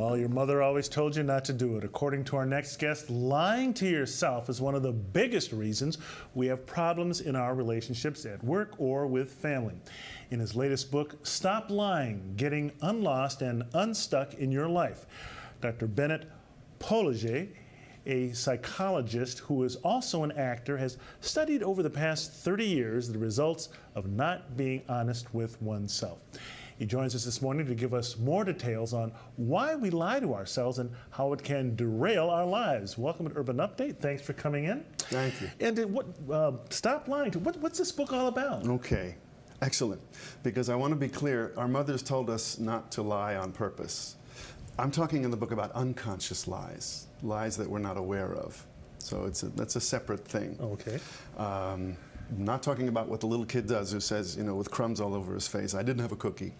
Well, your mother always told you not to do it. According to our next guest, lying to yourself is one of the biggest reasons we have problems in our relationships at work or with family. In his latest book, Stop Lying, Getting Unlost and Unstuck in Your Life, Dr. Bennett Pologe, a psychologist who is also an actor, has studied over the past 30 years the results of not being honest with oneself. He joins us this morning to give us more details on why we lie to ourselves and how it can derail our lives. Welcome to Urban Update. Thanks for coming in. Thank you. And Stop Lying. What's this book all about? Okay, excellent. Because I want to be clear, our mothers told us not to lie on purpose. I'm talking in the book about unconscious lies, lies that we're not aware of. So that's a separate thing. Okay. Not talking about what the little kid does who says, you know, with crumbs all over his face, I didn't have a cookie.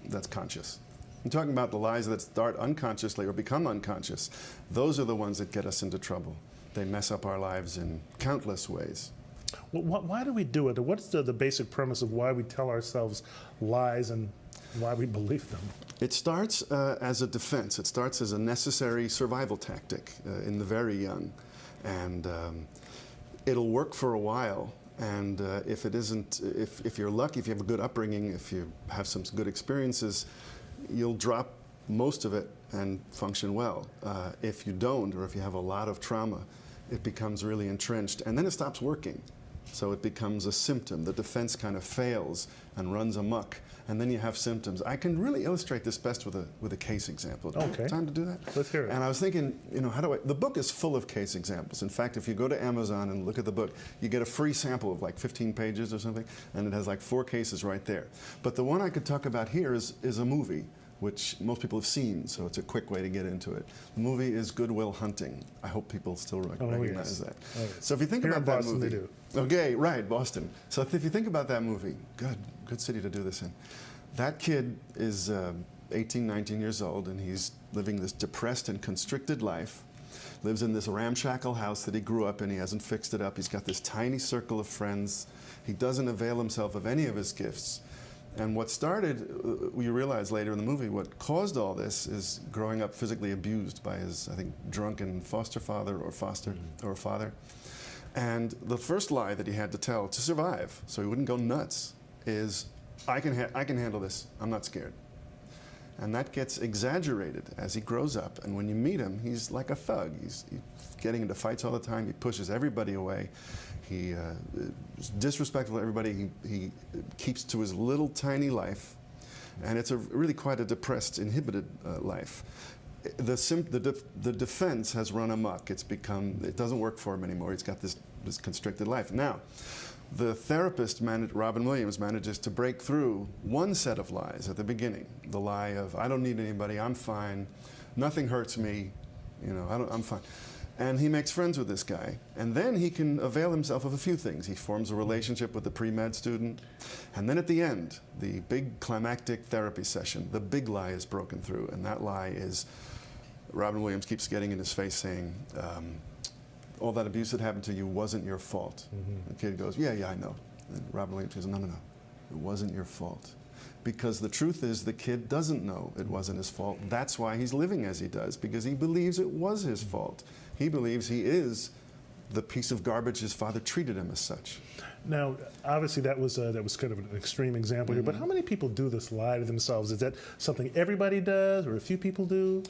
That's conscious. I'm talking about the lies that start unconsciously or become unconscious. Those are the ones that get us into trouble. They mess up our lives in countless ways. Well, why do we do it? What's the basic premise of why we tell ourselves lies and why we believe them? It starts as a defense. It starts as a necessary survival tactic in the very young. And it'll work for a while. And if it isn't, if you're lucky, if you have a good upbringing, if you have some good experiences, you'll drop most of it and function well. If you don't, or if you have a lot of trauma, it becomes really entrenched, and then it stops working. So it becomes a symptom. The defense kind of fails and runs amok, and then you have symptoms. I can really illustrate this best with a case example. Do you have time to do that? Let's hear it. And I was thinking, you know, the book is full of case examples. In fact, if you go to Amazon and look at the book, you get a free sample of like 15 pages or something, and it has like 4 cases right there. But the one I could talk about here is a movie, which most people have seen, so it's a quick way to get into it. The movie is Good Will Hunting. I hope people still recognize that. Oh, yes. So if you think Here about in that Boston, movie, they do. Okay, right, Boston. So if you think about that movie, good city to do this in. That kid is 18, 19 years old, and he's living this depressed and constricted life. Lives in this ramshackle house that he grew up in. He hasn't fixed it up. He's got this tiny circle of friends. He doesn't avail himself of any of his gifts. And what started, we realize later in the movie, what caused all this is growing up physically abused by his, I think, drunken foster father or father. And the first lie that he had to tell to survive, so he wouldn't go nuts, is, I can handle this. I'm not scared. And that gets exaggerated as he grows up. And when you meet him, he's like a thug. He's getting into fights all the time. He pushes everybody away. He is disrespectful to everybody. He keeps to his little tiny life. And it's really quite a depressed, inhibited life. The defense has run amok. It doesn't work for him anymore. He's got this constricted life. Now, the therapist, Robin Williams, manages to break through one set of lies at the beginning. The lie of, I don't need anybody, I'm fine, nothing hurts me, you know, I'm fine. And he makes friends with this guy. And then he can avail himself of a few things. He forms a relationship with the pre-med student. And then at the end, the big climactic therapy session, the big lie is broken through. And that lie is, Robin Williams keeps getting in his face saying, all that abuse that happened to you wasn't your fault. The kid goes, yeah, I know. And Robin Williams says, no, it wasn't your fault. Because the truth is the kid doesn't know it wasn't his fault. That's why he's living as he does, because he believes it was his fault. He believes he is the piece of garbage his father treated him as such. Now, obviously that was kind of an extreme example here, but how many people do this lie to themselves? Is that something everybody does, or a few people do?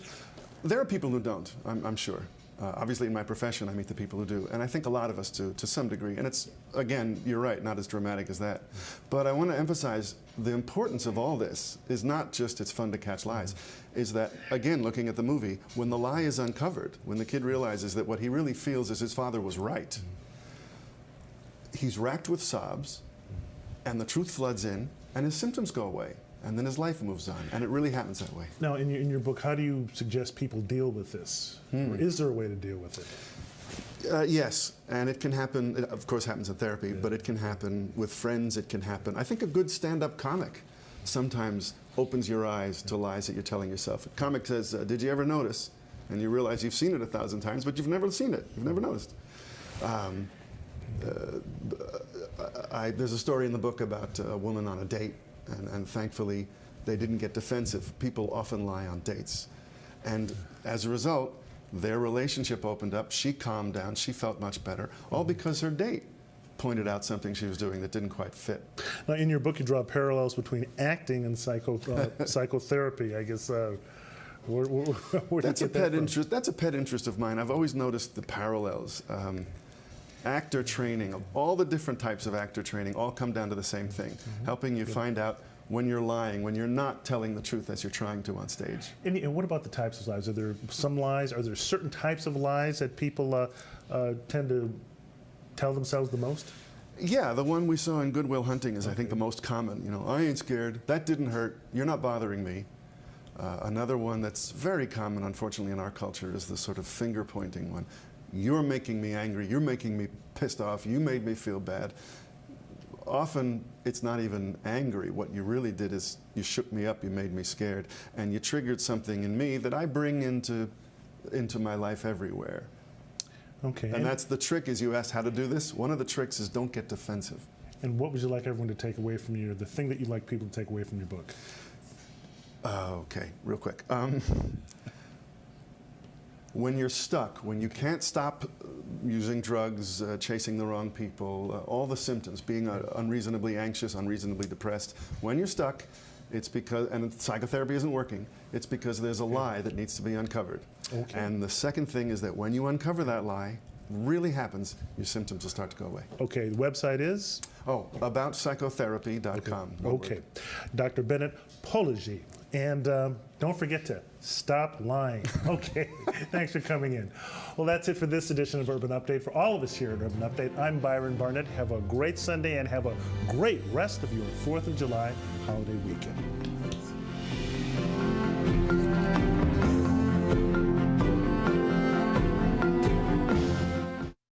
There are people who don't, I'm sure. Obviously, in my profession, I meet the people who do, and I think a lot of us do, to some degree. And it's, again, you're right, not as dramatic as that. But I want to emphasize the importance of all this is not just it's fun to catch lies, is that, again, looking at the movie, when the lie is uncovered, when the kid realizes that what he really feels is his father was right, he's racked with sobs, and the truth floods in, and his symptoms go away. And then his life moves on, and it really happens that way. Now, in your book, how do you suggest people deal with this? Or is there a way to deal with it? Yes, and it can happen, it of course happens in therapy, but it can happen with friends, it can happen. I think a good stand-up comic sometimes opens your eyes to lies that you're telling yourself. A comic says, did you ever notice? And you realize you've seen it 1,000 times, but you've never seen it, you've never noticed. There's a story in the book about a woman on a date, and thankfully they didn't get defensive. People often lie on dates. And as a result, their relationship opened up. She calmed down. She felt much better, all because her date pointed out something she was doing that didn't quite fit. Now, in your book, you draw parallels between acting and psychotherapy. I guess. Where That's a pet interest. That's a pet interest of mine. I've always noticed the parallels. Actor training, all the different types of actor training, all come down to the same thing: helping you find out when you're lying, when you're not telling the truth as you're trying to on stage. And what about the types of lies? Are there some lies? Are there certain types of lies that people tend to tell themselves the most? Yeah, the one we saw in Good Will Hunting is, I think, the most common. You know, I ain't scared. That didn't hurt. You're not bothering me. Another one that's very common, unfortunately, in our culture is the sort of finger-pointing one. You're making me angry. You're making me pissed off. You made me feel bad. Often, it's not even angry. What you really did is you shook me up. You made me scared. And you triggered something in me that I bring into my life everywhere. Okay. And that's the trick. Is you asked how to do this. One of the tricks is don't get defensive. And what would you like everyone to take away from the thing that you'd like people to take away from your book? Okay, real quick. When you're stuck, when you can't stop using drugs, chasing the wrong people, all the symptoms, being unreasonably anxious, unreasonably depressed, when you're stuck, it's because, and psychotherapy isn't working, it's because there's a lie that needs to be uncovered. Okay. And the second thing is that when you uncover that lie, really happens, your symptoms will start to go away. Okay, the website is? Oh, aboutpsychotherapy.com. Okay. Dr. Bennett, pologe. And don't forget to stop lying. Okay, thanks for coming in. Well, that's it for this edition of Urban Update. For all of us here at Urban Update, I'm Byron Barnett. Have a great Sunday and have a great rest of your 4th of July holiday weekend.